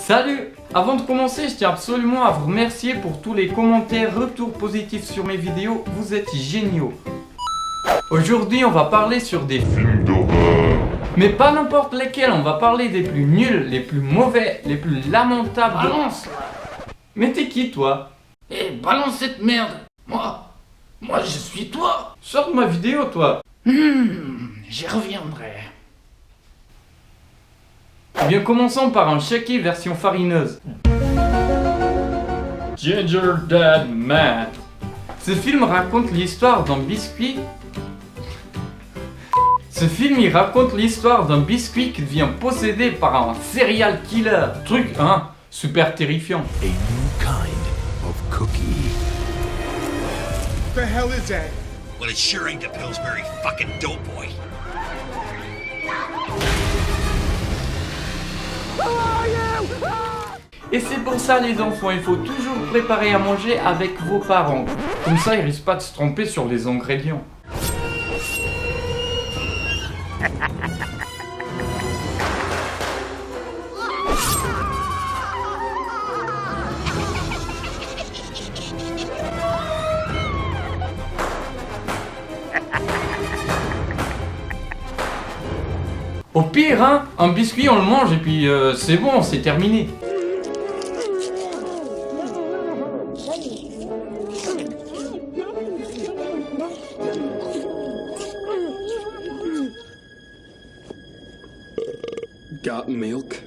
Salut! Avant de commencer, je tiens absolument à vous remercier pour tous les commentaires, retours positifs sur mes vidéos, vous êtes géniaux. Aujourd'hui, on va parler sur des films d'horreur. Mais pas n'importe lesquels, on va parler des plus nuls, les plus mauvais, les plus lamentables. Balance! Mais t'es qui toi? Eh, balance cette merde! Moi je suis toi! Sors de ma vidéo toi! J'y reviendrai. Eh bien commençons par un shaky version farineuse. Ginger Dead Man. Ce film raconte l'histoire d'un biscuit. Il raconte l'histoire d'un biscuit qui devient possédé par un serial killer. Truc, hein, super terrifiant. A new kind of cookie. The hell is that? Well, it sure ain't the Pillsbury fucking Doughboy. Et c'est pour ça les enfants, il faut toujours préparer à manger avec vos parents. Comme ça ils risquent pas de se tromper sur les ingrédients. Au pire, hein, un biscuit on le mange et puis c'est bon, c'est terminé. Got milk?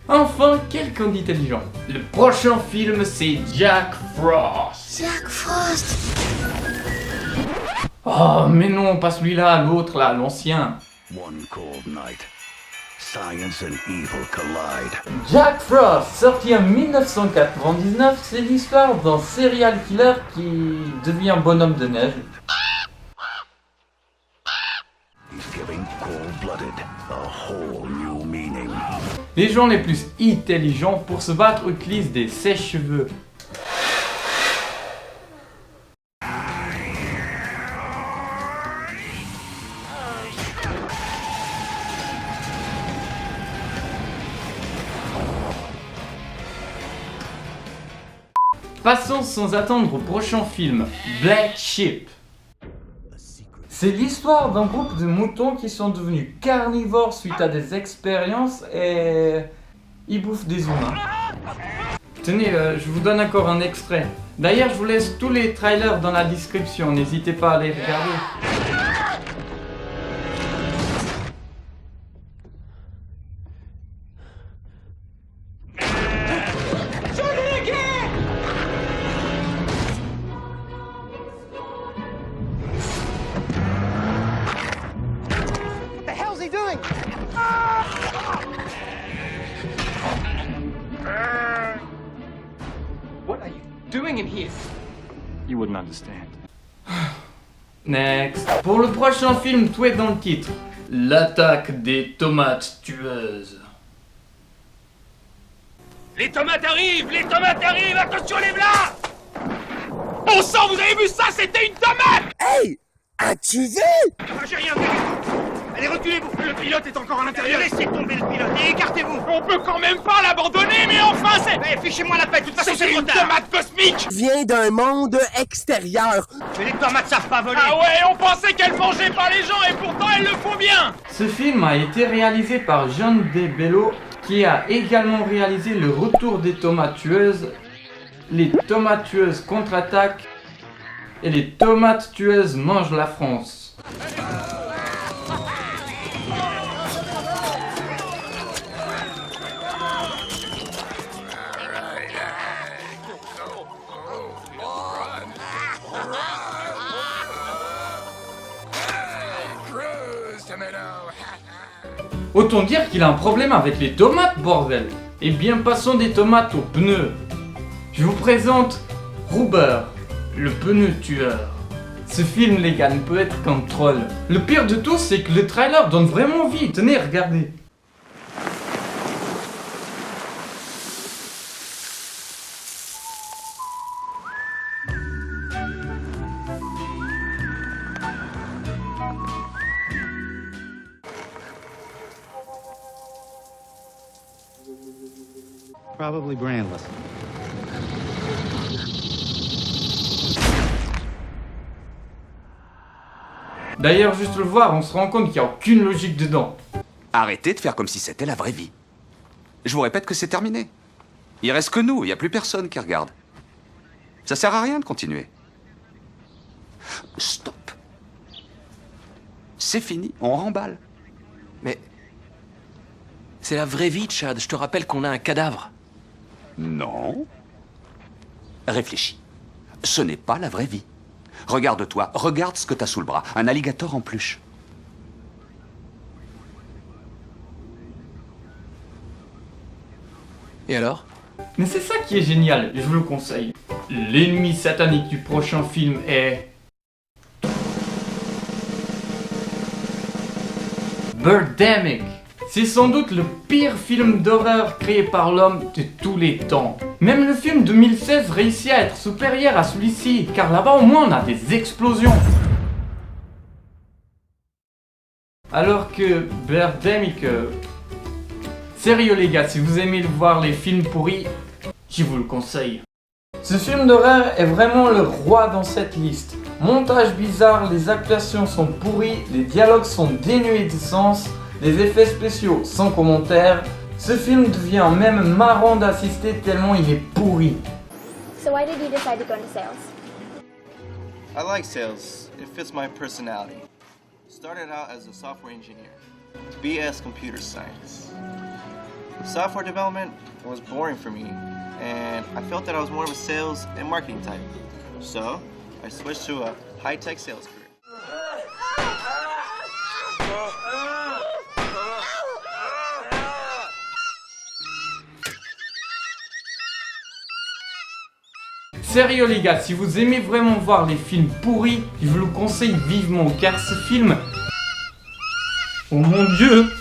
Enfin, quelqu'un d'intelligent. Le prochain film, c'est Jack Frost. Jack Frost. Oh, mais non, pas celui-là, l'autre là, l'ancien. One cold night, science and evil collide. Jack Frost, sorti en 1999, c'est l'histoire d'un serial killer qui devient bonhomme de neige. He's giving cold-blooded a whole new meaning. Les gens les plus intelligents pour se battre utilisent des sèche-cheveux. Passons sans attendre au prochain film, Black Sheep. C'est l'histoire d'un groupe de moutons qui sont devenus carnivores suite à des expériences et ils bouffent des humains. Tenez, je vous donne encore un extrait. D'ailleurs, je vous laisse tous les trailers dans la description, n'hésitez pas à les regarder. What are you doing in here? You wouldn't understand. Next. Pour le prochain film, tout est dans le titre. L'attaque des tomates tueuses. Les tomates arrivent! Attention les blas! Bon sang, vous avez vu ça? C'était une tomate! Hey! As-tu vu? J'ai rien vu! Allez, reculez-vous! Le pilote est encore à l'intérieur! Laissez tomber le pilote et écartez-vous! On peut quand même pas l'abandonner, mais enfin c'est... Eh, fichez-moi la paix, de toute façon c'est une tomate cosmique! Vient d'un monde extérieur. Mais les tomates savent pas voler! Ah ouais, on pensait qu'elles mangeaient pas les gens et pourtant elles le font bien! Ce film a été réalisé par John D. Bello, qui a également réalisé Le Retour des tomates tueuses, Les tomates tueuses contre-attaquent et Les tomates tueuses mangent la France. Autant dire qu'il a un problème avec les tomates, bordel. Eh bien, passons des tomates aux pneus. Je vous présente Rubber, le pneu tueur. Ce film, les gars, ne peut être qu'un troll. Le pire de tout, c'est que le trailer donne vraiment envie. Tenez, regardez. Probably brandless. D'ailleurs, juste le voir, on se rend compte qu'il n'y a aucune logique dedans. Arrêtez de faire comme si c'était la vraie vie. Je vous répète que c'est terminé. Il reste que nous, il n'y a plus personne qui regarde. Ça sert à rien de continuer. Stop. C'est fini, on remballe. Mais... c'est la vraie vie, Chad. Je te rappelle qu'on a un cadavre. Non. Réfléchis. Ce n'est pas la vraie vie. Regarde-toi, regarde ce que t'as sous le bras. Un alligator en peluche. Et alors? Mais c'est ça qui est génial, je vous le conseille. L'ennemi satanique du prochain film est... Birdemic. C'est sans doute le pire film d'horreur créé par l'homme de tous les temps. Même le film 2016 réussit à être supérieur à celui-ci, car là-bas au moins on a des explosions. Alors que Birdemic... Sérieux les gars, si vous aimez voir les films pourris, je vous le conseille. Ce film d'horreur est vraiment le roi dans cette liste. Montage bizarre, les actuations sont pourries, les dialogues sont dénués de sens, les effets spéciaux sans commentaire. Ce film devient même marrant d'assister tellement il est pourri. So why did you decide to go into sales? I like sales. It fits my personality. Started out as a software engineer. BS computer science. Software development was boring for me, and I felt that I was more of a sales and marketing type. So, I switched to a high-tech sales career. Sérieux les gars, si vous aimez vraiment voir les films pourris, je vous le conseille vivement, car ce film... Oh mon Dieu!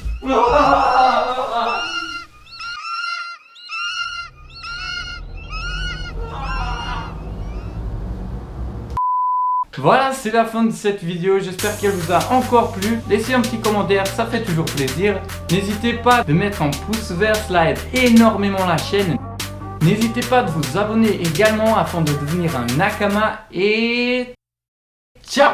Voilà, c'est la fin de cette vidéo, j'espère qu'elle vous a encore plu. Laissez un petit commentaire, ça fait toujours plaisir. N'hésitez pas de mettre un pouce vert, cela aide énormément la chaîne. N'hésitez pas de vous abonner également afin de devenir un Nakama et... Ciao!